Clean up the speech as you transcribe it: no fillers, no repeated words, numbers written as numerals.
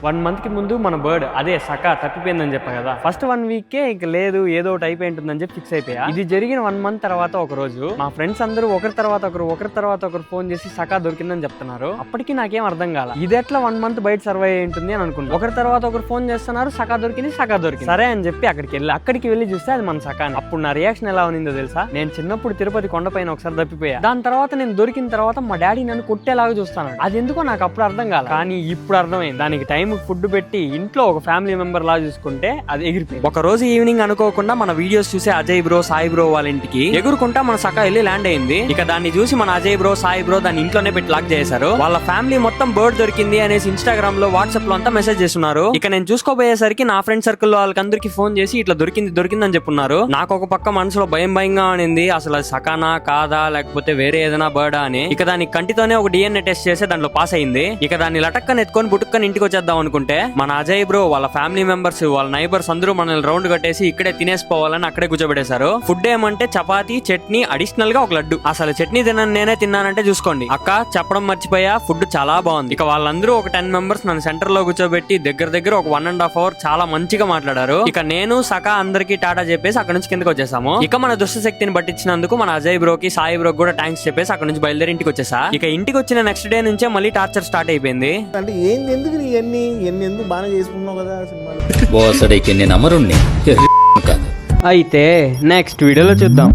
1 month కి ముందు మన బర్డ్ అదే సకా తప్పిపోయిందని చెప్పా కదా. ఫస్ట్ 1 week ఇక లేదు ఏదో ఒకటి అయిపోయి ఉంటుందని చెప్పి ఫిక్స్ అయిపోయా. ఇది జరిగిన 1 month తర్వాత ఒక రోజు మా ఫ్రెండ్స్ అందరూ ఒకరి తర్వాత ఒకరు ఫోన్ చేసి సకా దొరికిందని చెప్తున్నారు. అప్పటికి నాకేం అర్థం కాల, ఇది ఎట్లా 1 month బయట సర్వై అయి ఉంటుంది అని అనుకున్నాను. ఒకరి తర్వాత ఒకరు ఫోన్ చేస్తున్నారు, సకా దొరికింది సరే అని చెప్పి అక్కడికి వెళ్ళి చూస్తే అది మన సకా. అప్పుడు నా రియాక్షన్ ఎలా ఉన్నిందో తెలుసా? నేను చిన్నప్పుడు తిరుపతి కొండపైన ఒకసారి తప్పిపోయా. దాని తర్వాత నేను దొరికిన తర్వాత మా డాడీ నన్ను కొట్టేలాగా చూస్తాను. అది ఎందుకో నాకు అప్పుడు అర్థం కాల, కానీ ఇప్పుడు అర్థమైంది. దానికి టైం ఫుడ్ పెట్టి ఇంట్లో ఒక ఫ్యామిలీ మెంబర్ లా చూసుకుంటే అది ఎగిరిపోయింది. ఒక రోజు ఈవినింగ్ అనుకోకుండా మన వీడియోస్ చూసి అజయ్ బ్రో సాయి బ్రో వాళ్ళ ఇంటికి ఎగురుకుంటా మన సకా వెళ్ళి ల్యాండ్ అయింది. ఇక దాన్ని చూసి మన అజయ్ బ్రో సాయి బ్రో దాన్ని ఇంట్లోనే పెట్టి లాక్ చేశారు. వాళ్ళ ఫ్యామిలీ మొత్తం బర్డ్ దొరికింది అనేసి ఇన్స్టాగ్రామ్ లో వాట్సాప్ లో అంతా మెసేజ్ చేస్తున్నారు. ఇక నేను చూసుకోబోయేసరికి నా ఫ్రెండ్ సర్కిల్ లో వాళ్ళకందరికి ఫోన్ చేసి ఇట్లా దొరికింది అని చెప్పున్నారు. నాకు ఒక పక్క మనసులో భయంగా అనింది, అసలు అది సకానా కాదా లేకపోతే వేరే ఏదైనా బర్డా అని. ఇక దాని కంటితోనే ఒక DNA టెస్ట్ చేసి దాంట్లో పాస్ అయింది. ఇక దాన్ని లటక్కని ఎత్తుకొని బుట్టుక్కని ఇంటికి వచ్చేద్దాం అనుకుంటే మన అజయ్ బ్రో వాళ్ళ ఫ్యామిలీ మెంబర్స్ వాళ్ళ నైబర్స్ అందరూ మనల్ని రౌండ్ కట్టేసి ఇక్కడే తినేసిపోవాలని అక్కడే కూర్చోబెట్టేశారు. ఫుడ్ ఏమంటే చపాతీ చట్నీ అడిషనల్ గా ఒక లడ్డు. అసలు చట్నీ నేనే తిన్నానంటే చూసుకోండి. అక్క చెప్పడం మర్చిపోయా, ఫుడ్ చాలా బాగుంది. ఇక వాళ్ళందరూ ఒక 10 members నన్ను సెంటర్ లో కూర్చోబెట్టి దగ్గర ఒక 1.5 hour చాలా మంచిగా మాట్లాడారు. ఇక నేను సకా అందరికి టాటా చెప్పేసి అక్కడ నుంచి కిందకి వచ్చేసాము. ఇక మన దుష్ట శక్తిని పట్టించినందుకు మన అజయ్ బ్రోకి సాయి బ్రోకి కూడా థ్యాంక్స్ చెప్పేసి అక్కడ నుంచి బయలుదేరి ఇంటికి వచ్చేసా. ఇక ఇంటికి వచ్చిన నెక్స్ట్ డే నుంచే మళ్ళీ టార్చర్ స్టార్ట్ అయిపోయింది. అంటే ఏంది ఎందుకు ఇవన్నీ ఎందుకు బాగా చేసుకున్నావు కదా సినిమాలో. అయితే నెక్స్ట్ వీడియోలో చూద్దాం.